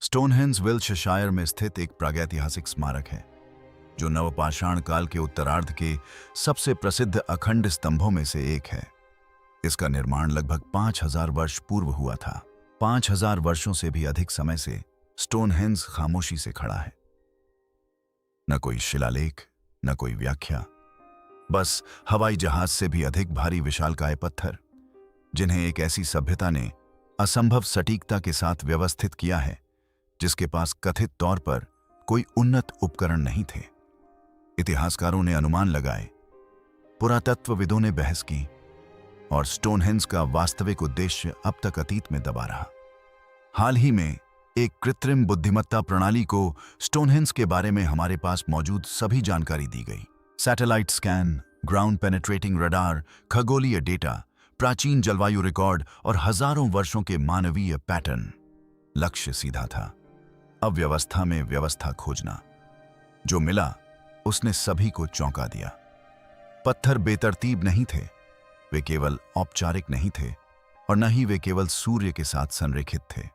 Stonehenge विल्टशशायर में स्थित एक प्रागैतिहासिक स्मारक है जो नवपाषाण काल के उत्तरार्ध के सबसे प्रसिद्ध अखंड स्तंभों में से एक है। इसका निर्माण लगभग 5000 वर्ष पूर्व हुआ था। 5000 वर्षों से भी अधिक समय से स्टोनहेंज खामोशी से खड़ा है। न कोई शिलालेख, न कोई व्याख्या, बस हवाई जहाज से भी अधिक भारी विशालकाय पत्थर, जिन्हें एक ऐसी सभ्यता ने असंभव सटीकता के साथ व्यवस्थित किया है जिसके पास कथित तौर पर कोई उन्नत उपकरण नहीं थे। इतिहासकारों ने अनुमान लगाए, पुरातत्वविदों ने बहस की, और स्टोनहेंज का वास्तविक उद्देश्य अब तक अतीत में दबा रहा। हाल ही में एक कृत्रिम बुद्धिमत्ता प्रणाली को स्टोनहेंज के बारे में हमारे पास मौजूद सभी जानकारी दी गई। Satellite scan, ground penetrating radar, खगोलीय डेटा, प्राचीन जलवायु रिकॉर्ड और हजारों वर्षों के मानवीय पैटर्न। लक्ष्य सीधा था, अव्यवस्था में व्यवस्था खोजना। जो मिला उसने सभी को चौंका दिया। पत्थर बेतरतीब नहीं थे, वे केवल औपचारिक नहीं थे, और न ही वे केवल सूर्य के साथ संरेखित थे।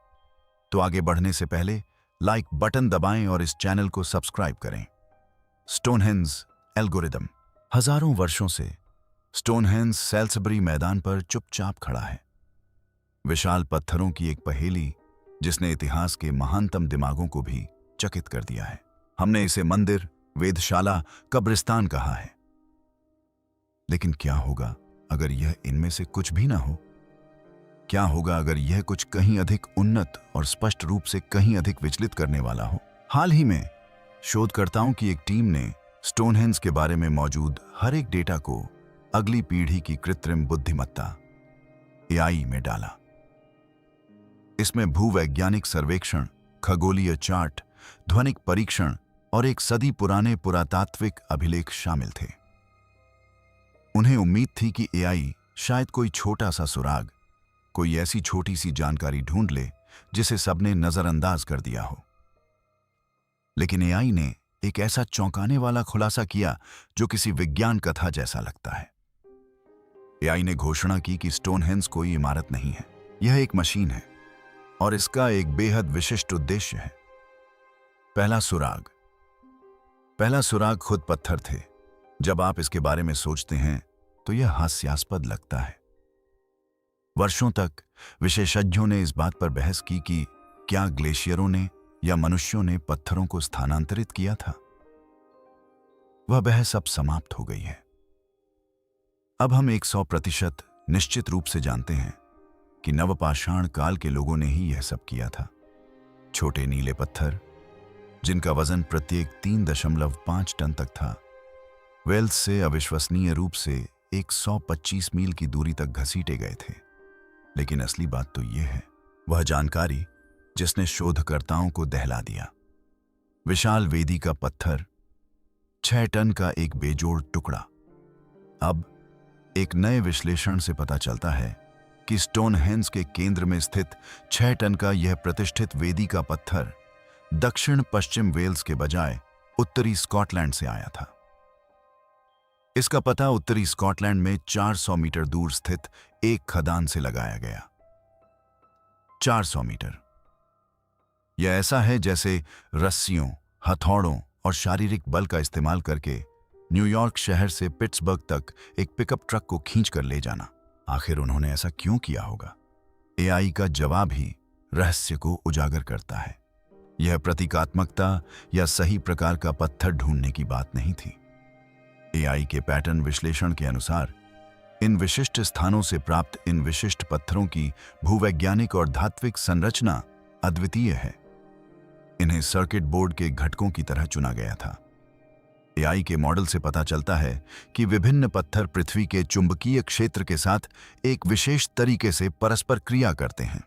तो आगे बढ़ने से पहले लाइक बटन दबाएं और इस चैनल को सब्सक्राइब करें। Stonehenge algorithm. हजारों वर्षों से स्टोनहेंज सेल्सबरी मैदान पर चुपचाप खड़ा है, विशाल पत्थरों की एक पहेली जिसने इतिहास के महानतम दिमागों को भी चकित कर दिया है। हमने इसे मंदिर, वेधशाला, कब्रिस्तान कहा है, लेकिन क्या होगा अगर यह इनमें से कुछ भी ना हो? क्या होगा अगर यह कुछ कहीं अधिक उन्नत और स्पष्ट रूप से कहीं अधिक विचलित करने वाला हो? हाल ही में शोधकर्ताओं की एक टीम ने स्टोनहेंज के बारे में मौजूद हर एक डेटा को अगली पीढ़ी की कृत्रिम बुद्धिमत्ता एआई में डाला। इसमें भूवैज्ञानिक सर्वेक्षण, खगोलीय चार्ट, ध्वनिक परीक्षण और एक सदी पुराने पुरातात्विक अभिलेख शामिल थे। उन्हें उम्मीद थी कि एआई शायद कोई छोटा सा सुराग, कोई ऐसी छोटी सी जानकारी ढूंढ ले जिसे सबने नजरअंदाज कर दिया हो। लेकिन एआई ने एक ऐसा चौंकाने वाला खुलासा किया जो किसी विज्ञान कथा जैसा लगता है। एआई ने घोषणा की कि स्टोनहेंज कोई इमारत नहीं है, यह एक मशीन है, और इसका एक बेहद विशिष्ट उद्देश्य है। पहला सुराग खुद पत्थर थे। जब आप इसके बारे में सोचते हैं तो यह हास्यास्पद लगता है। वर्षों तक विशेषज्ञों ने इस बात पर बहस की कि क्या ग्लेशियरों ने या मनुष्यों ने पत्थरों को स्थानांतरित किया था। वह बहस अब समाप्त हो गई है। अब हम 100% निश्चित रूप से जानते हैं कि नवपाषाण काल के लोगों ने ही यह सब किया था। छोटे नीले पत्थर जिनका वजन प्रत्येक 3.5 टन तक था, वेल्स से अविश्वसनीय रूप से 125 मील की दूरी तक घसीटे गए थे। लेकिन असली बात तो यह है, वह जानकारी जिसने शोधकर्ताओं को दहला दिया। विशाल वेदी का पत्थर, 6 टन का एक बेजोड़ टुकड़ा। अब एक नए विश्लेषण से पता चलता है कि स्टोनहेंज के केंद्र में स्थित 6 टन का यह प्रतिष्ठित वेदी का पत्थर दक्षिण पश्चिम वेल्स के बजाय उत्तरी स्कॉटलैंड से आया था। इसका पता उत्तरी स्कॉटलैंड में 400 मीटर दूर स्थित एक खदान से लगाया गया। 400 मीटर। यह ऐसा है जैसे रस्सियों, हथौड़ों और शारीरिक बल का इस्तेमाल करके न्यूयॉर्क शहर से पिट्सबर्ग तक एक पिकअप ट्रक को खींचकर ले जाना। आखिर उन्होंने ऐसा क्यों किया होगा? एआई का जवाब ही रहस्य को उजागर करता है। यह प्रतीकात्मकता या सही प्रकार का पत्थर ढूंढने की बात नहीं थी। एआई के पैटर्न विश्लेषण के अनुसार इन विशिष्ट स्थानों से प्राप्त इन विशिष्ट पत्थरों की भूवैज्ञानिक और धात्विक संरचना अद्वितीय है। इन्हें सर्किट बोर्ड के घटकों की तरह चुना गया था। एआई के मॉडल से पता चलता है कि विभिन्न पत्थर पृथ्वी के चुंबकीय क्षेत्र के साथ एक विशेष तरीके से परस्पर क्रिया करते हैं।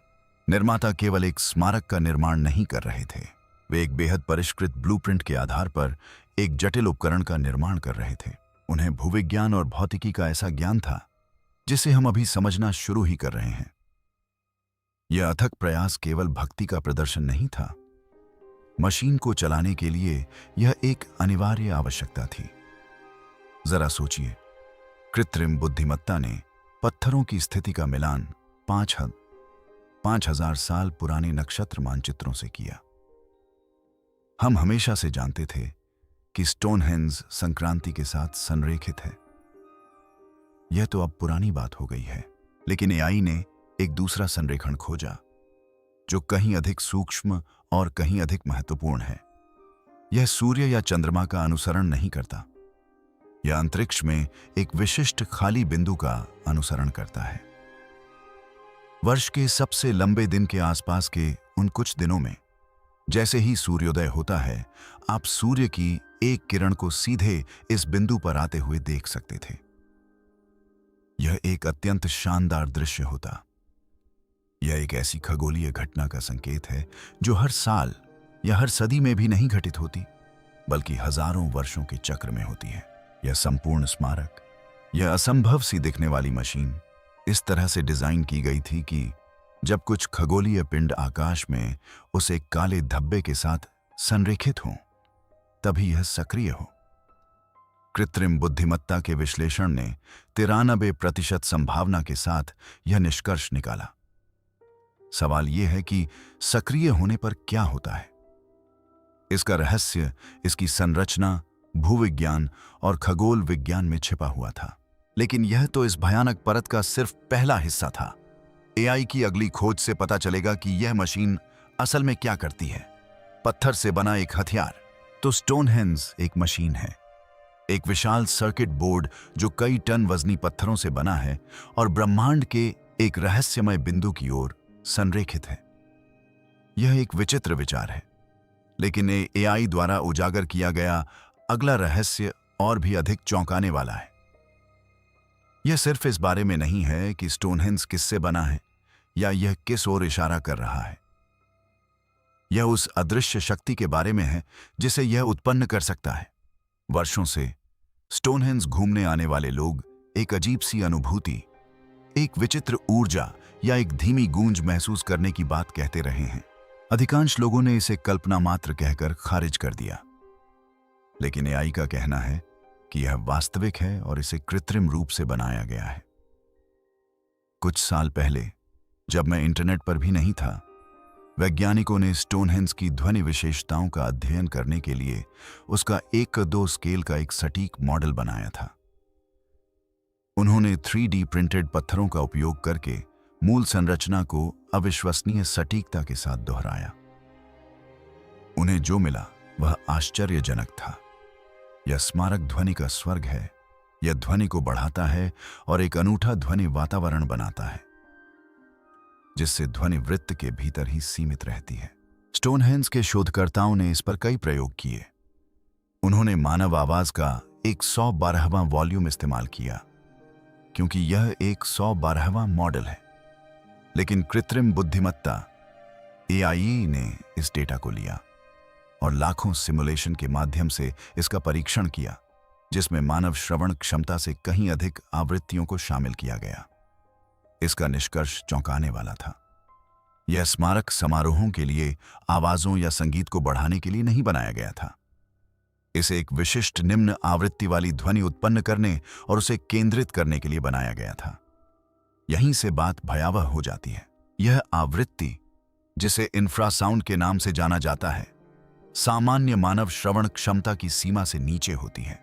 निर्माता केवल एक स्मारक का निर्माण नहीं कर रहे थे, वे एक बेहद परिष्कृत ब्लूप्रिंट के आधार पर एक जटिल उपकरण का निर्माण कर रहे थे। उन्हें भूविज्ञान और भौतिकी का ऐसा ज्ञान था जिसे हम अभी समझना शुरू ही कर रहे हैं। यह अथक प्रयास केवल भक्ति का प्रदर्शन नहीं था, मशीन को चलाने के लिए यह एक अनिवार्य आवश्यकता थी। जरा सोचिए, कृत्रिम बुद्धिमत्ता ने पत्थरों की स्थिति का मिलान 5000 साल पुराने नक्षत्र मानचित्रों से किया। हम हमेशा से जानते थे कि स्टोनहेंज संक्रांति के साथ संरेखित है। यह तो अब पुरानी बात हो गई है, लेकिन एआई ने एक दूसरा संरेखण खोजा जो कहीं अधिक सूक्ष्म और कहीं अधिक महत्वपूर्ण है। यह सूर्य या चंद्रमा का अनुसरण नहीं करता। यह अंतरिक्ष में एक विशिष्ट खाली बिंदु का अनुसरण करता है। वर्ष के सबसे लंबे दिन के आसपास के उन कुछ दिनों में जैसे ही सूर्योदय होता है, आप सूर्य की एक किरण को सीधे इस बिंदु पर आते हुए देख सकते थे। यह एक अत्यंत शानदार दृश्य होता। यह एक ऐसी खगोलीय घटना का संकेत है जो हर साल या हर सदी में भी नहीं घटित होती, बल्कि हजारों वर्षों के चक्र में होती है। यह संपूर्ण स्मारक, यह असंभव सी दिखने वाली मशीन इस तरह से डिजाइन की गई थी कि जब कुछ खगोलीय पिंड आकाश में उस एक काले धब्बे के साथ संरेखित हों, तभी यह सक्रिय हो। कृत्रिम बुद्धिमत्ता के विश्लेषण ने 93% संभावना के साथ यह निष्कर्ष निकाला। सवाल यह है कि सक्रिय होने पर क्या होता है। इसका रहस्य इसकी संरचना, भूविज्ञान और खगोल विज्ञान में छिपा हुआ था। लेकिन यह तो इस भयानक परत का सिर्फ पहला हिस्सा था। एआई की अगली खोज से पता चलेगा कि यह मशीन असल में क्या करती है। पत्थर से बना एक हथियार तो स्टोनहेंज एक मशीन है, एक विशाल सर्किट बोर्ड जो कई टन वजनी पत्थरों से बना है और ब्रह्मांड के एक रहस्यमय बिंदु की ओर संरेखित है। यह एक विचित्र विचार है, लेकिन एआई द्वारा उजागर किया गया अगला रहस्य और भी अधिक चौंकाने वाला है। यह सिर्फ इस बारे में नहीं है कि स्टोनहेंज किससे बना है या यह किस ओर इशारा कर रहा है। यह उस अदृश्य शक्ति के बारे में है जिसे यह उत्पन्न कर सकता है। वर्षों से स्टोनहेंज घूमने आने वाले लोग एक अजीब सी अनुभूति, एक विचित्र ऊर्जा या एक धीमी गूंज महसूस करने की बात कहते रहे हैं। अधिकांश लोगों ने इसे कल्पना मात्र कहकर खारिज कर दिया, लेकिन एआई का कहना है कि यह वास्तविक है और इसे कृत्रिम रूप से बनाया गया है। कुछ साल पहले, जब मैं इंटरनेट पर भी नहीं था, वैज्ञानिकों ने स्टोनहेंज की ध्वनि विशेषताओं का अध्ययन करने के लिए उसका 1:2 स्केल का एक सटीक मॉडल बनाया था। उन्होंने 3D प्रिंटेड पत्थरों का उपयोग करके मूल संरचना को अविश्वसनीय सटीकता के साथ दोहराया। उन्हें जो मिला वह आश्चर्यजनक था। यह स्मारक ध्वनि का स्वर्ग है। यह ध्वनि को बढ़ाता है और एक अनूठा ध्वनि वातावरण बनाता है, जिससे ध्वनि वृत्त के भीतर ही सीमित रहती है। स्टोनहेंज के शोधकर्ताओं ने इस पर कई प्रयोग किए। उन्होंने मानव आवाज का एक 112वां वॉल्यूम इस्तेमाल किया, क्योंकि यह एक 112वां मॉडल है। लेकिन कृत्रिम बुद्धिमत्ता एआई ने इस डेटा को लिया और लाखों सिमुलेशन के माध्यम से इसका परीक्षण किया, जिसमें मानव श्रवण क्षमता से कहीं अधिक आवृत्तियों को शामिल किया गया। इसका निष्कर्ष चौंकाने वाला था। यह स्मारक समारोहों के लिए आवाजों या संगीत को बढ़ाने के लिए नहीं बनाया गया था। इसे एक विशिष्ट निम्न आवृत्ति वाली ध्वनि उत्पन्न करने और उसे केंद्रित करने के लिए बनाया गया था। यहीं से बात भयावह हो जाती है। यह आवृत्ति, जिसे इंफ्रासाउंड के नाम से जाना जाता है, सामान्य मानव श्रवण क्षमता की सीमा से नीचे होती है।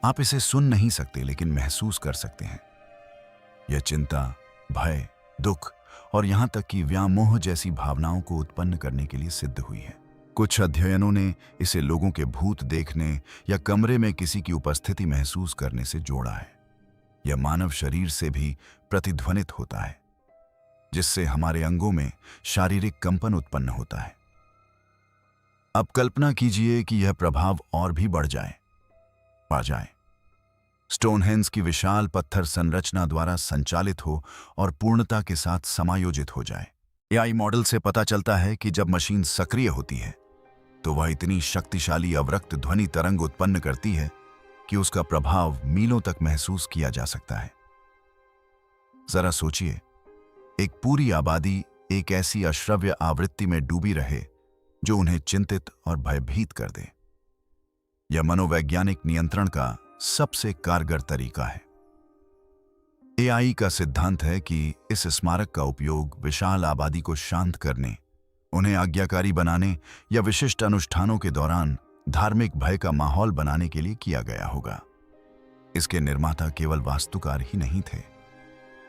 आप इसे सुन नहीं सकते, लेकिन महसूस कर सकते हैं। यह चिंता, भय, दुख और यहां तक कि व्यामोह जैसी भावनाओं को उत्पन्न करने के लिए सिद्ध हुई है। कुछ अध्ययनों ने इसे लोगों के भूत देखने या कमरे में किसी की उपस्थिति महसूस करने से जोड़ा है। यह मानव शरीर से भी प्रतिध्वनित होता है, जिससे हमारे अंगों में शारीरिक कंपन उत्पन्न होता है। अब कल्पना कीजिए कि यह प्रभाव और भी बढ़ जाए, पा जाए। स्टोनहेंज की विशाल पत्थर संरचना द्वारा संचालित हो और पूर्णता के साथ समायोजित हो जाए। एआई मॉडल से पता चलता है कि जब मशीन सक्रिय होती है तो वह इतनी शक्तिशाली अवरक्त ध्वनि तरंग उत्पन्न करती है कि उसका प्रभाव मीलों तक महसूस किया जा सकता है। जरा सोचिए, एक पूरी आबादी एक ऐसी अश्रव्य आवृत्ति में डूबी रहे जो उन्हें चिंतित और भयभीत कर दे। यह मनोवैज्ञानिक नियंत्रण का सबसे कारगर तरीका है। एआई का सिद्धांत है कि इस स्मारक का उपयोग विशाल आबादी को शांत करने उन्हें आज्ञाकारी बनाने या विशिष्ट अनुष्ठानों के दौरान धार्मिक भय का माहौल बनाने के लिए किया गया होगा। इसके निर्माता केवल वास्तुकार ही नहीं थे,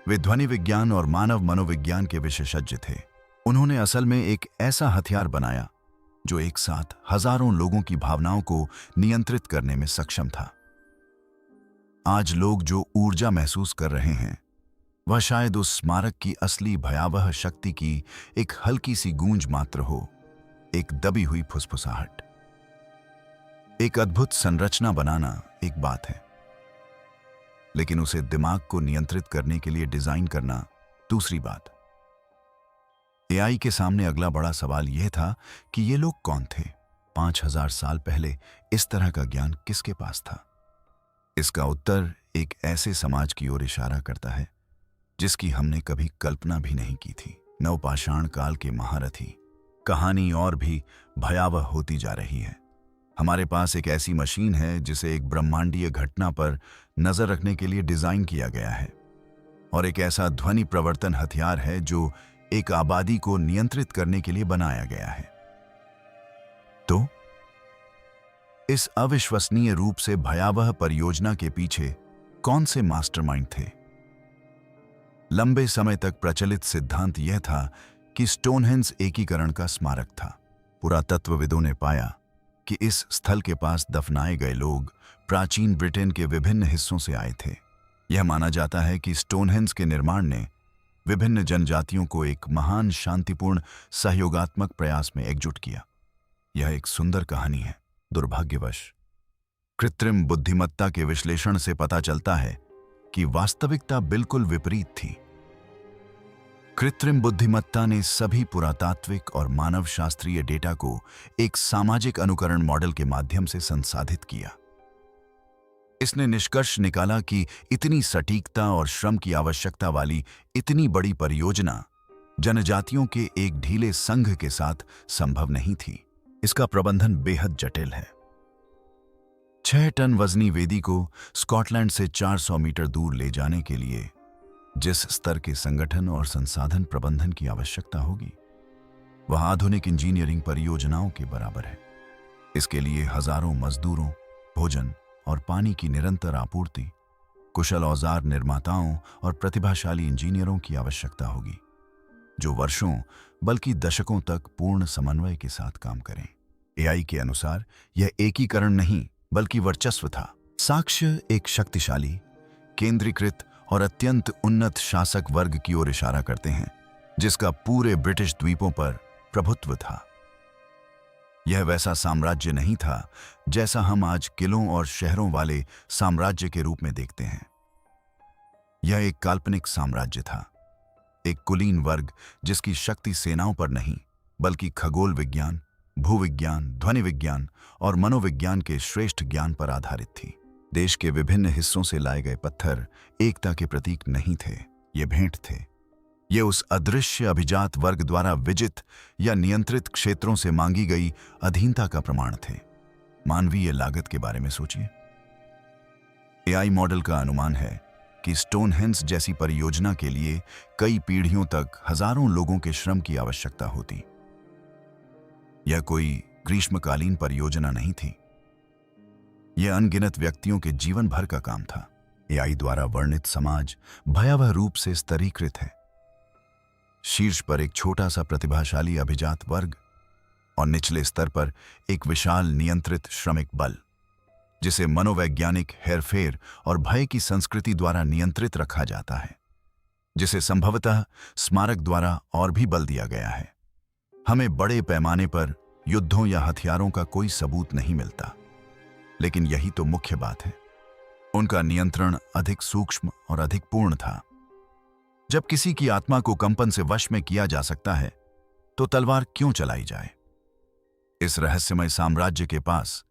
वे ध्वनि विज्ञान और मानव मनोविज्ञान के विशेषज्ञ थे। उन्होंने असल में एक ऐसा हथियार बनाया जो एक साथ हजारों लोगों की भावनाओं को नियंत्रित करने में सक्षम था। आज लोग जो ऊर्जा महसूस कर रहे हैं वह शायद उस स्मारक की असली भयावह शक्ति की एक हल्की सी गूंज मात्र हो, एक दबी हुई फुसफुसाहट। एक अद्भुत संरचना बनाना एक बात है, लेकिन उसे दिमाग को नियंत्रित करने के लिए डिजाइन करना दूसरी बात। एआई के सामने अगला बड़ा सवाल यह था कि ये लोग कौन थे? 5000 साल पहले इस तरह का ज्ञान किसके पास था? इसका उत्तर एक ऐसे समाज की ओर इशारा करता है जिसकी हमने कभी कल्पना भी नहीं की थी। नवपाषाण काल के महारथी। कहानी और भी भयावह होती जा रही है। हमारे पास एक ऐसी मशीन है जिसे एक ब्रह्मांडीय घटना पर नजर रखने के लिए डिजाइन किया गया है, और एक ऐसा ध्वनि प्रवर्तन हथियार है जो एक आबादी को नियंत्रित करने के लिए बनाया गया है। तो इस अविश्वसनीय रूप से भयावह परियोजना के पीछे कौन से मास्टरमाइंड थे? लंबे समय तक प्रचलित सिद्धांत यह था कि स्टोनहेंज एकीकरण का स्मारक था। पुरातत्वविदों ने पाया कि इस स्थल के पास दफनाए गए लोग प्राचीन ब्रिटेन के विभिन्न हिस्सों से आए थे। यह माना जाता है कि स्टोनहेंज के निर्माण ने विभिन्न जनजातियों को एक महान शांतिपूर्ण सहयोगात्मक प्रयास में एकजुट किया। यह एक सुंदर कहानी है। दुर्भाग्यवश कृत्रिम बुद्धिमत्ता के विश्लेषण से पता चलता है कि वास्तविकता बिल्कुल विपरीत थी। कृत्रिम बुद्धिमत्ता ने सभी पुरातात्विक और मानव शास्त्रीय डेटा को एक सामाजिक अनुकरण मॉडल के माध्यम से संसाधित किया। इसने निष्कर्ष निकाला कि इतनी सटीकता और श्रम की आवश्यकता वाली इतनी बड़ी परियोजना जनजातियों के एक ढीले संघ के साथ संभव नहीं थी। इसका प्रबंधन बेहद जटिल है। 6 टन वजनी वेदी को स्कॉटलैंड से 400 मीटर दूर ले जाने के लिए जिस स्तर के संगठन और संसाधन प्रबंधन की आवश्यकता होगी वह आधुनिक इंजीनियरिंग परियोजनाओं के बराबर है। इसके लिए हजारों मजदूरों, भोजन और पानी की निरंतर आपूर्ति, कुशल औजार निर्माताओं और प्रतिभाशाली इंजीनियरों की आवश्यकता होगी जो वर्षों बल्कि दशकों तक पूर्ण समन्वय के साथ काम करें। एआई के अनुसार यह एकीकरण नहीं बल्कि वर्चस्व था। साक्ष्य एक शक्तिशाली, केंद्रीकृत और अत्यंत उन्नत शासक वर्ग की ओर इशारा करते हैं जिसका पूरे ब्रिटिश द्वीपों पर प्रभुत्व था। यह वैसा साम्राज्य नहीं था जैसा हम आज किलों और शहरों वाले साम्राज्य के रूप में देखते हैं। यह एक काल्पनिक साम्राज्य था, एक कुलीन वर्ग जिसकी शक्ति सेनाओं पर नहीं बल्कि खगोल विज्ञान, भूविज्ञान, ध्वनि विज्ञान और मनोविज्ञान के श्रेष्ठ ज्ञान पर आधारित थी। देश के विभिन्न हिस्सों से लाए गए पत्थर एकता के प्रतीक नहीं थे, ये भेंट थे। ये उस अदृश्य अभिजात वर्ग द्वारा विजित या नियंत्रित क्षेत्रों से मांगी गई अधीनता का प्रमाण थे। मानवीय लागत के बारे में सोचिए। एआई मॉडल का अनुमान है कि स्टोनहेंज जैसी परियोजना के लिए कई पीढ़ियों तक हजारों लोगों के श्रम की आवश्यकता होती। यह कोई ग्रीष्मकालीन परियोजना नहीं थी, यह अनगिनत व्यक्तियों के जीवन भर का काम था। एआई द्वारा वर्णित समाज भयावह रूप से स्तरीकृत है। शीर्ष पर एक छोटा सा प्रतिभाशाली अभिजात वर्ग और निचले स्तर पर एक विशाल नियंत्रित श्रमिक बल जिसे मनोवैज्ञानिक हेरफेर और भय की संस्कृति द्वारा नियंत्रित रखा जाता है, जिसे संभवतः स्मारक द्वारा और भी बल दिया गया है। हमें बड़े पैमाने पर युद्धों या हथियारों का कोई सबूत नहीं मिलता, लेकिन यही तो मुख्य बात है। उनका नियंत्रण अधिक सूक्ष्म और अधिक पूर्ण था। जब किसी की आत्मा को कंपन से वश में किया जा सकता है तो तलवार क्यों चलाई जाए? इस रहस्यमय साम्राज्य के पास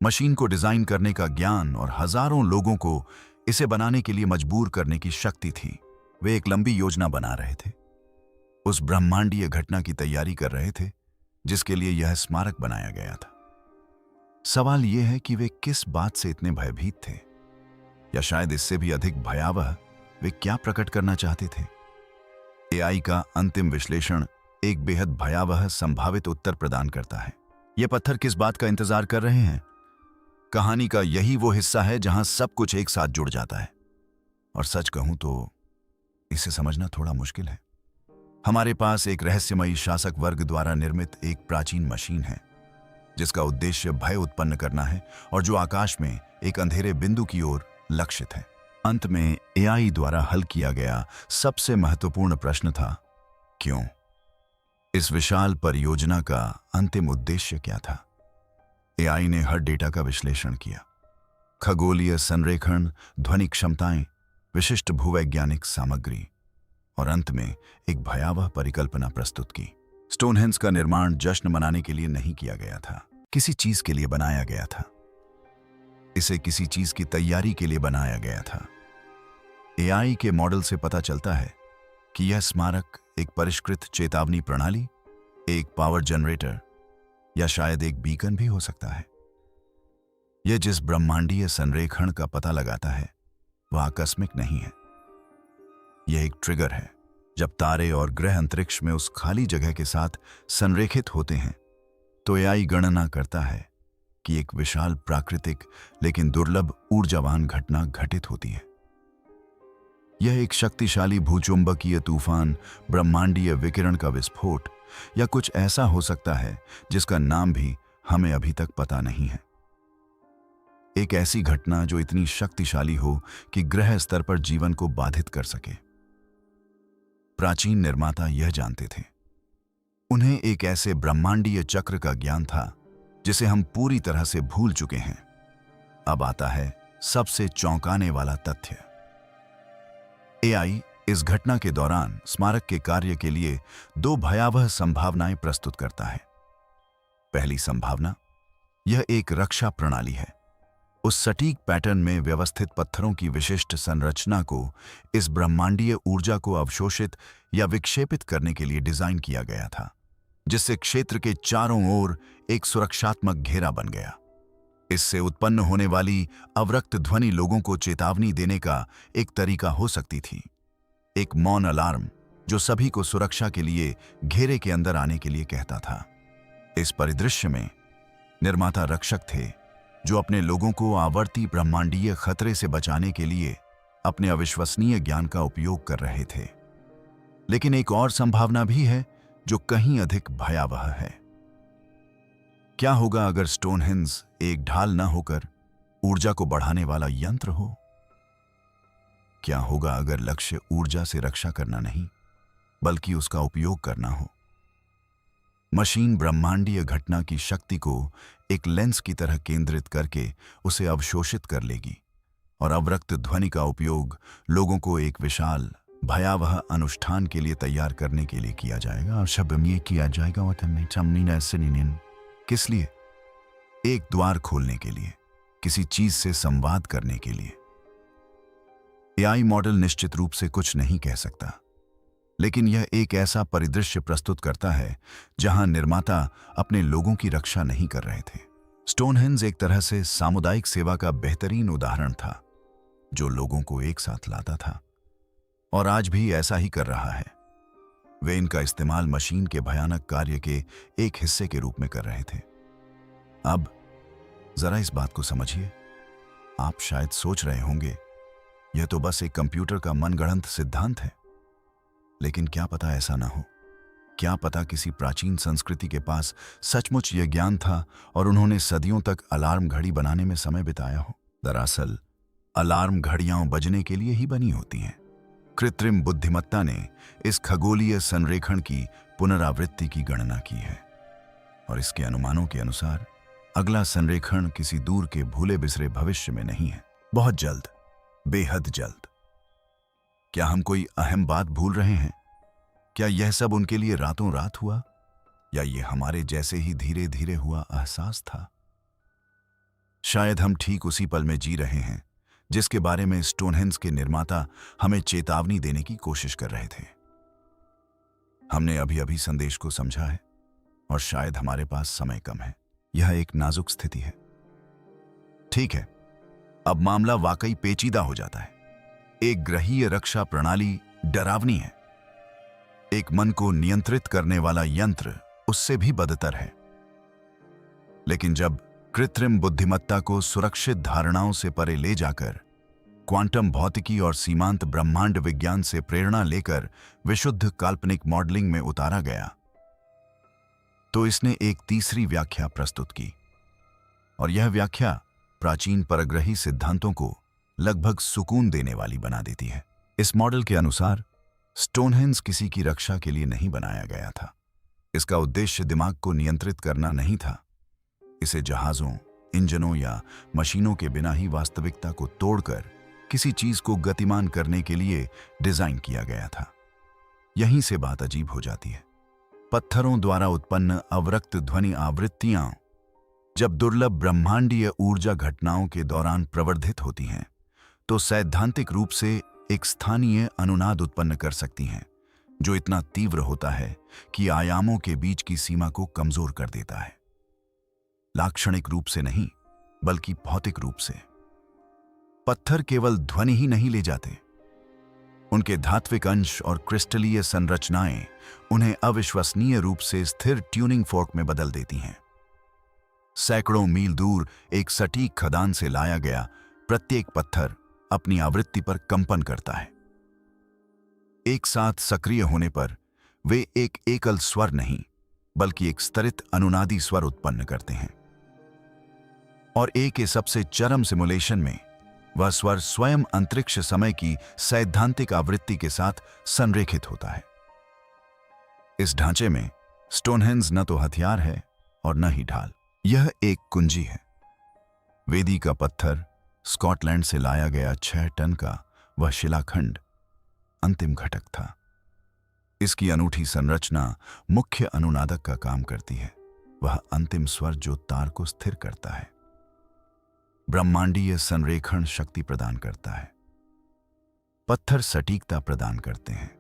मशीन को डिजाइन करने का ज्ञान और हजारों लोगों को इसे बनाने के लिए मजबूर करने की शक्ति थी। वे एक लंबी योजना बना रहे थे, उस ब्रह्मांडीय घटना की तैयारी कर रहे थे जिसके लिए यह स्मारक बनाया गया था। सवाल यह है कि वे किस बात से इतने भयभीत थे, या शायद इससे भी अधिक भयावह वे क्या प्रकट करना चाहते थे। एआई का अंतिम विश्लेषण एक बेहद भयावह संभावित उत्तर प्रदान करता है। ये पत्थर किस बात का इंतजार कर रहे हैं? कहानी का यही वो हिस्सा है जहां सब कुछ एक साथ जुड़ जाता है। और सच कहूं तो इसे समझना थोड़ा मुश्किल है। हमारे पास एक रहस्यमयी शासक वर्ग द्वारा निर्मित एक प्राचीन मशीन है जिसका उद्देश्य भय उत्पन्न करना है और जो आकाश में एक अंधेरे बिंदु की ओर लक्षित है। अंत में एआई द्वारा हल किया गया सबसे महत्वपूर्ण प्रश्न था, क्यों? इस विशाल परियोजना का अंतिम उद्देश्य क्या था? एआई ने हर डेटा का विश्लेषण किया, खगोलीय संरेखण, ध्वनि क्षमताएं, विशिष्ट भूवैज्ञानिक सामग्री, और अंत में एक भयावह परिकल्पना प्रस्तुत की। स्टोनहेंज का निर्माण जश्न मनाने के लिए नहीं किया गया था, किसी चीज के लिए बनाया गया था। इसे किसी चीज की तैयारी के लिए बनाया गया था। एआई के मॉडल से पता चलता है कि यह स्मारक एक परिष्कृत चेतावनी प्रणाली, एक पावर जनरेटर या शायद एक बीकन भी हो सकता है। यह जिस ब्रह्मांडीय संरेखण का पता लगाता है वह आकस्मिक नहीं है। यह एक ट्रिगर है। जब तारे और ग्रह अंतरिक्ष में उस खाली जगह के साथ संरेखित होते हैं तो एआई गणना करता है कि एक विशाल प्राकृतिक लेकिन दुर्लभ ऊर्जावान घटना घटित होती है। यह एक शक्तिशाली भूचुंबकीय तूफान, ब्रह्मांडीय विकिरण का विस्फोट या कुछ ऐसा हो सकता है जिसका नाम भी हमें अभी तक पता नहीं है। एक ऐसी घटना जो इतनी शक्तिशाली हो कि ग्रह स्तर पर जीवन को बाधित कर सके। प्राचीन निर्माता यह जानते थे। उन्हें एक ऐसे ब्रह्मांडीय चक्र का ज्ञान था जिसे हम पूरी तरह से भूल चुके हैं। अब आता है सबसे चौंकाने वाला तथ्य। एआई इस घटना के दौरान स्मारक के कार्य के लिए दो भयावह संभावनाएं प्रस्तुत करता है। पहली संभावना, यह एक रक्षा प्रणाली है। उस सटीक पैटर्न में व्यवस्थित पत्थरों की विशिष्ट संरचना को इस ब्रह्मांडीय ऊर्जा को अवशोषित या विक्षेपित करने के लिए डिजाइन किया गया था, जिससे क्षेत्र के चारों ओर एक सुरक्षात्मक घेरा बन गया। इससे उत्पन्न होने वाली अवरक्त ध्वनि लोगों को चेतावनी देने का एक तरीका हो सकती थी, एक मौन अलार्म जो सभी को सुरक्षा के लिए घेरे के अंदर आने के लिए कहता था। इस परिदृश्य में निर्माता रक्षक थे जो अपने लोगों को आवर्ती ब्रह्मांडीय खतरे से बचाने के लिए अपने अविश्वसनीय ज्ञान का उपयोग कर रहे थे। लेकिन एक और संभावना भी है जो कहीं अधिक भयावह है। क्या होगा अगर स्टोनहेंज एक ढाल न होकर ऊर्जा को बढ़ाने वाला यंत्र हो? क्या होगा अगर लक्ष्य ऊर्जा से रक्षा करना नहीं बल्कि उसका उपयोग करना हो? मशीन ब्रह्मांडीय घटना की शक्ति को एक लेंस की तरह केंद्रित करके उसे अवशोषित कर लेगी और अवरक्त ध्वनि का उपयोग लोगों को एक विशाल भयावह अनुष्ठान के लिए तैयार करने के लिए किया जाएगा। और शब्द में किया जाएगा किस लिए? एक द्वार खोलने के लिए, किसी चीज से संवाद करने के लिए। एआई मॉडल निश्चित रूप से कुछ नहीं कह सकता, लेकिन यह एक ऐसा परिदृश्य प्रस्तुत करता है जहां निर्माता अपने लोगों की रक्षा नहीं कर रहे थे। स्टोनहेंज एक तरह से सामुदायिक सेवा का बेहतरीन उदाहरण था जो लोगों को एक साथ लाता था, और आज भी ऐसा ही कर रहा है। वे इनका इस्तेमाल मशीन के भयानक कार्य के एक हिस्से के रूप में कर रहे थे। अब जरा इस बात को समझिए। आप शायद सोच रहे होंगे यह तो बस एक कंप्यूटर का मनगढ़ंत सिद्धांत है, लेकिन क्या पता ऐसा ना हो। क्या पता किसी प्राचीन संस्कृति के पास सचमुच यह ज्ञान था और उन्होंने सदियों तक अलार्म घड़ी बनाने में समय बिताया हो। दरअसल अलार्म घड़ियां बजने के लिए ही बनी होती हैं। कृत्रिम बुद्धिमत्ता ने इस खगोलीय संरेखण की पुनरावृत्ति की गणना की है और इसके अनुमानों के अनुसार अगला संरेखण किसी दूर के भूले बिसरे भविष्य में नहीं है, बहुत जल्द, बेहद जल्द। क्या हम कोई अहम बात भूल रहे हैं? क्या यह सब उनके लिए रातों रात हुआ, या ये हमारे जैसे ही धीरे धीरे हुआ एहसास था? शायद हम ठीक उसी पल में जी रहे हैं जिसके बारे में स्टोनहेंज के निर्माता हमें चेतावनी देने की कोशिश कर रहे थे। हमने अभी अभी संदेश को समझा है और शायद हमारे पास समय कम है। यह एक नाजुक स्थिति है। ठीक है, अब मामला वाकई पेचीदा हो जाता है। एक ग्रहीय रक्षा प्रणाली डरावनी है। एक मन को नियंत्रित करने वाला यंत्र उससे भी बदतर है। लेकिन जब कृत्रिम बुद्धिमत्ता को सुरक्षित धारणाओं से परे ले जाकर क्वांटम भौतिकी और सीमांत ब्रह्मांड विज्ञान से प्रेरणा लेकर विशुद्ध काल्पनिक मॉडलिंग में उतारा गया, तो इसने एक तीसरी व्याख्या प्रस्तुत की। और यह व्याख्या प्राचीन परग्रही सिद्धांतों को लगभग सुकून देने वाली बना देती है। इस मॉडल के अनुसार स्टोनहेंज किसी की रक्षा के लिए नहीं बनाया गया था। इसका उद्देश्य दिमाग को नियंत्रित करना नहीं था। इसे जहाजों, इंजनों या मशीनों के बिना ही वास्तविकता को तोड़कर किसी चीज को गतिमान करने के लिए डिजाइन किया गया था। यहीं से बात अजीब हो जाती है। पत्थरों द्वारा उत्पन्न अवरक्त ध्वनि आवृत्तियां जब दुर्लभ ब्रह्मांडीय ऊर्जा घटनाओं के दौरान प्रवर्धित होती हैं, तो सैद्धांतिक रूप से एक स्थानीय अनुनाद उत्पन्न कर सकती हैं, जो इतना तीव्र होता है कि आयामों के बीच की सीमा को कमजोर कर देता है। लाक्षणिक रूप से नहीं, बल्कि भौतिक रूप से। पत्थर केवल ध्वनि ही नहीं ले जाते, उनके धात्विक अंश और क्रिस्टलीय संरचनाएं उन्हें अविश्वसनीय रूप से स्थिर ट्यूनिंग फोर्क में बदल देती हैं। सैकड़ों मील दूर एक सटीक खदान से लाया गया प्रत्येक पत्थर अपनी आवृत्ति पर कंपन करता है। एक साथ सक्रिय होने पर वे एक एकल स्वर नहीं, बल्कि एक स्तरित अनुनादी स्वर उत्पन्न करते हैं। और ए के सबसे चरम सिमुलेशन में वह स्वर स्वयं अंतरिक्ष समय की सैद्धांतिक आवृत्ति के साथ संरेखित होता है। इस ढांचे में स्टोनहेंज न तो हथियार है और न ही ढाल, यह एक कुंजी है। वेदी का पत्थर, स्कॉटलैंड से लाया गया 6 टन का वह शिलाखंड अंतिम घटक था। इसकी अनूठी संरचना मुख्य अनुनादक का काम करती है, वह अंतिम स्वर जो तार को स्थिर करता है, ब्रह्मांडीय संरेखण शक्ति प्रदान करता है। पत्थर सटीकता प्रदान करते हैं।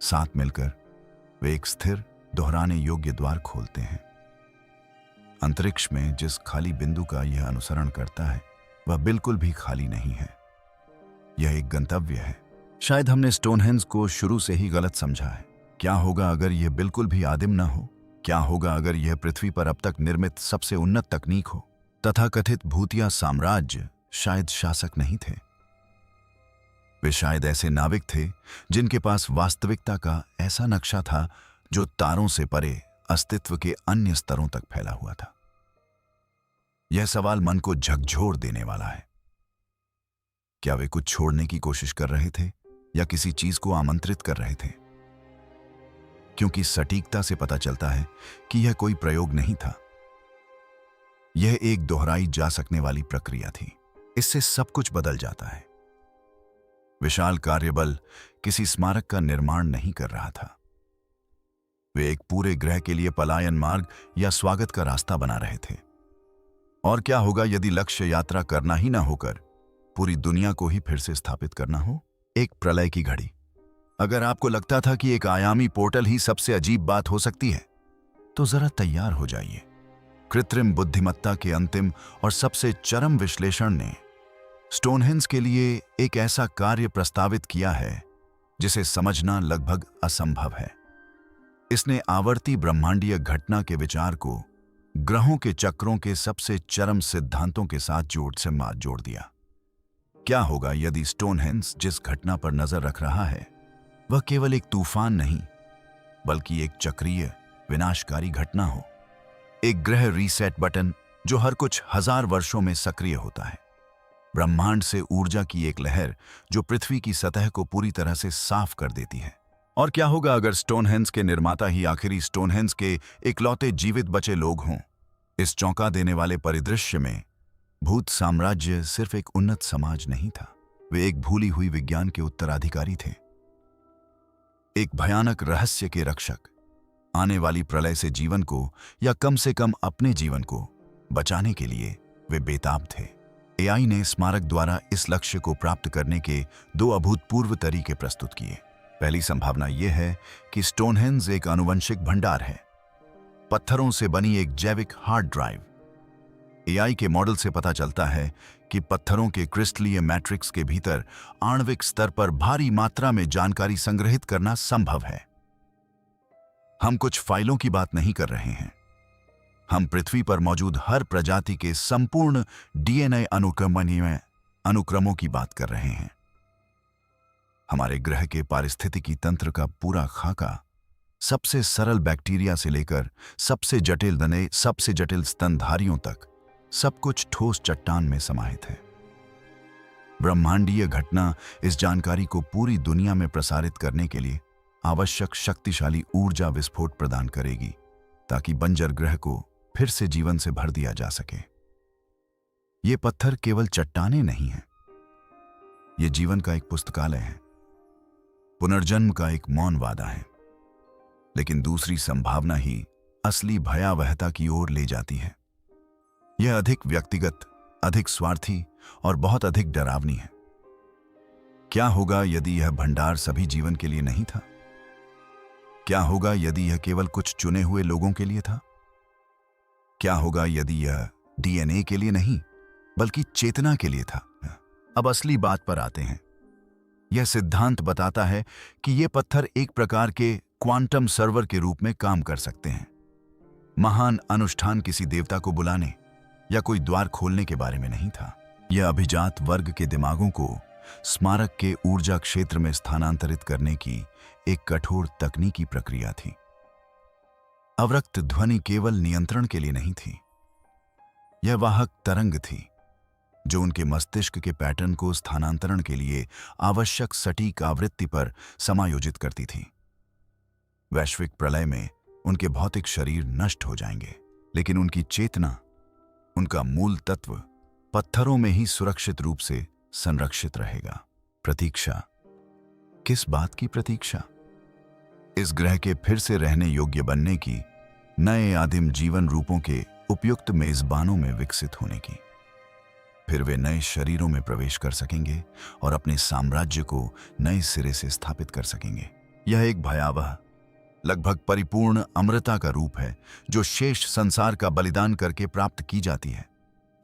साथ मिलकर वे एक स्थिर, दोहराने योग्य द्वार खोलते हैं। अंतरिक्ष में जिस खाली बिंदु का यह अनुसरण करता है, वह बिल्कुल भी खाली नहीं है। यह एक गंतव्य है। शायद हमने स्टोनहेंज को शुरू से ही गलत समझा है। क्या होगा अगर यह बिल्कुल भी आदिम न हो? क्या होगा अगर यह पृथ्वी पर अब तक निर्मित सबसे उन्नत तकनीक हो? तथाकथित भूतिया साम्राज्य शायद शासक नहीं थे। वे शायद ऐसे नाविक थे जिनके पास वास्तविकता का ऐसा नक्शा था जो तारों से परे अस्तित्व के अन्य स्तरों तक फैला हुआ था। यह सवाल मन को झकझोर देने वाला है। क्या वे कुछ छोड़ने की कोशिश कर रहे थे या किसी चीज को आमंत्रित कर रहे थे? क्योंकि सटीकता से पता चलता है कि यह कोई प्रयोग नहीं था। यह एक दोहराई जा सकने वाली प्रक्रिया थी। इससे सब कुछ बदल जाता है। विशाल कार्यबल किसी स्मारक का निर्माण नहीं कर रहा था। वे एक पूरे ग्रह के लिए पलायन मार्ग या स्वागत का रास्ता बना रहे थे। और क्या होगा यदि लक्ष्य यात्रा करना ही ना होकर पूरी दुनिया को ही फिर से स्थापित करना हो? एक प्रलय की घड़ी। अगर आपको लगता था कि एक आयामी पोर्टल ही सबसे अजीब बात हो सकती है, तो जरा तैयार हो जाइए। कृत्रिम बुद्धिमत्ता के अंतिम और सबसे चरम विश्लेषण ने स्टोनहेंज के लिए एक ऐसा कार्य प्रस्तावित किया है जिसे समझना लगभग असंभव है। इसने आवर्ती ब्रह्मांडीय घटना के विचार को ग्रहों के चक्रों के सबसे चरम सिद्धांतों के साथ जोड़ दिया। क्या होगा यदि स्टोनहेंज जिस घटना पर नजर रख रहा है वह केवल एक तूफान नहीं, बल्कि एक चक्रीय विनाशकारी घटना हो? एक ग्रह रीसेट बटन जो हर कुछ हजार वर्षों में सक्रिय होता है। ब्रह्मांड से ऊर्जा की एक लहर जो पृथ्वी की सतह को पूरी तरह से साफ कर देती है। और क्या होगा अगर स्टोनहेंज के निर्माता ही आखिरी स्टोनहेंज के इकलौते जीवित बचे लोग हों? इस चौंका देने वाले परिदृश्य में भूत साम्राज्य सिर्फ एक उन्नत समाज नहीं था, वे एक भूली हुई विज्ञान के उत्तराधिकारी थे, एक भयानक रहस्य के रक्षक। आने वाली प्रलय से जीवन को, या कम से कम अपने जीवन को बचाने के लिए वे बेताब थे। एआई ने स्मारक द्वारा इस लक्ष्य को प्राप्त करने के 2 अभूतपूर्व तरीके प्रस्तुत किए। पहली संभावना यह है कि स्टोनहेंज एक आनुवंशिक भंडार है, पत्थरों से बनी एक जैविक हार्ड ड्राइव। एआई के मॉडल से पता चलता है कि पत्थरों के क्रिस्टलीय मैट्रिक्स के भीतर आणविक स्तर पर भारी मात्रा में जानकारी संग्रहित करना संभव है। हम कुछ फाइलों की बात नहीं कर रहे हैं। हम पृथ्वी पर मौजूद हर प्रजाति के संपूर्ण डीएनए अनुक्रमों की बात कर रहे हैं। हमारे ग्रह के पारिस्थितिकी तंत्र का पूरा खाका, सबसे सरल बैक्टीरिया से लेकर सबसे जटिल स्तनधारियों तक, सब कुछ ठोस चट्टान में समाहित है। ब्रह्मांडीय घटना इस जानकारी को पूरी दुनिया में प्रसारित करने के लिए आवश्यक शक्तिशाली ऊर्जा विस्फोट प्रदान करेगी, ताकि बंजर ग्रह को फिर से जीवन से भर दिया जा सके। ये पत्थर केवल चट्टाने नहीं हैं, ये जीवन का एक पुस्तकालय है, पुनर्जन्म का एक मौन वादा है। लेकिन दूसरी संभावना ही असली भयावहता की ओर ले जाती है। यह अधिक व्यक्तिगत, अधिक स्वार्थी और बहुत अधिक डरावनी है। क्या होगा यदि यह भंडार सभी जीवन के लिए नहीं था? क्या होगा यदि यह केवल कुछ चुने हुए लोगों के लिए था? क्या होगा यदि यह डीएनए के लिए नहीं, बल्कि चेतना के लिए था? अब असली बात पर आते हैं। यह सिद्धांत बताता है कि ये पत्थर एक प्रकार के क्वांटम सर्वर के रूप में काम कर सकते हैं। महान अनुष्ठान किसी देवता को बुलाने या कोई द्वार खोलने के बारे में नहीं था। यह अभिजात वर्ग के दिमागों को स्मारक के ऊर्जा क्षेत्र में स्थानांतरित करने की एक कठोर तकनीकी प्रक्रिया थी। अवरक्त ध्वनि केवल नियंत्रण के लिए नहीं थी, यह वाहक तरंग थी जो उनके मस्तिष्क के पैटर्न को स्थानांतरण के लिए आवश्यक सटीक आवृत्ति पर समायोजित करती थी। वैश्विक प्रलय में उनके भौतिक शरीर नष्ट हो जाएंगे, लेकिन उनकी चेतना, उनका मूल तत्व पत्थरों में ही सुरक्षित रूप से संरक्षित रहेगा। प्रतीक्षा। किस बात की प्रतीक्षा? इस ग्रह के फिर से रहने योग्य बनने की, नए आदिम जीवन रूपों के उपयुक्त मेजबानों में विकसित होने की। फिर वे नए शरीरों में प्रवेश कर सकेंगे और अपने साम्राज्य को नए सिरे से स्थापित कर सकेंगे। यह एक भयावह, लगभग परिपूर्ण अमृता का रूप है जो शेष संसार का बलिदान करके प्राप्त की जाती है।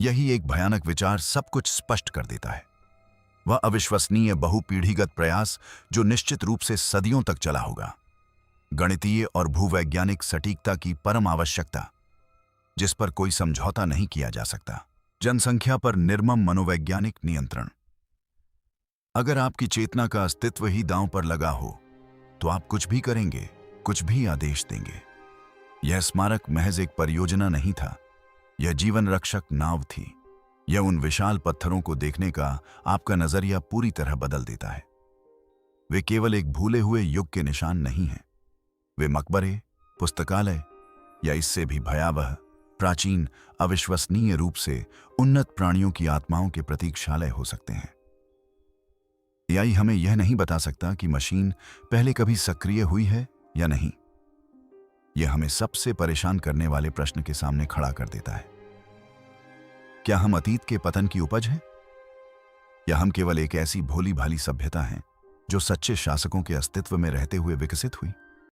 यही एक भयानक विचार सब कुछ स्पष्ट कर देता है। वह अविश्वसनीय बहुपीढ़ीगत प्रयास जो निश्चित रूप से सदियों तक चला होगा, गणितीय और भूवैज्ञानिक सटीकता की परम आवश्यकता, जिस पर कोई समझौता नहीं किया जा सकता। जनसंख्या पर निर्मम मनोवैज्ञानिक नियंत्रण। अगर आपकी चेतना का अस्तित्व ही दांव पर लगा हो, तो आप कुछ भी करेंगे, कुछ भी आदेश देंगे। यह स्मारक महज एक परियोजना नहीं था, यह जीवन रक्षक नाव थी। यह उन विशाल पत्थरों को देखने का आपका नजरिया पूरी तरह बदल देता है। वे केवल एक भूले हुए युग के निशान नहीं हैं, वे मकबरे, पुस्तकालय या इससे भी भयावह, प्राचीन, अविश्वसनीय रूप से उन्नत प्राणियों की आत्माओं के प्रतीक्षालय हो सकते हैं। एआई हमें यह नहीं बता सकता कि मशीन पहले कभी सक्रिय हुई है या नहीं। यह हमें सबसे परेशान करने वाले प्रश्न के सामने खड़ा कर देता है। क्या हम अतीत के पतन की उपज हैं? या हम केवल एक ऐसी भोली भाली सभ्यता हैं जो सच्चे शासकों के अस्तित्व में रहते हुए विकसित हुई?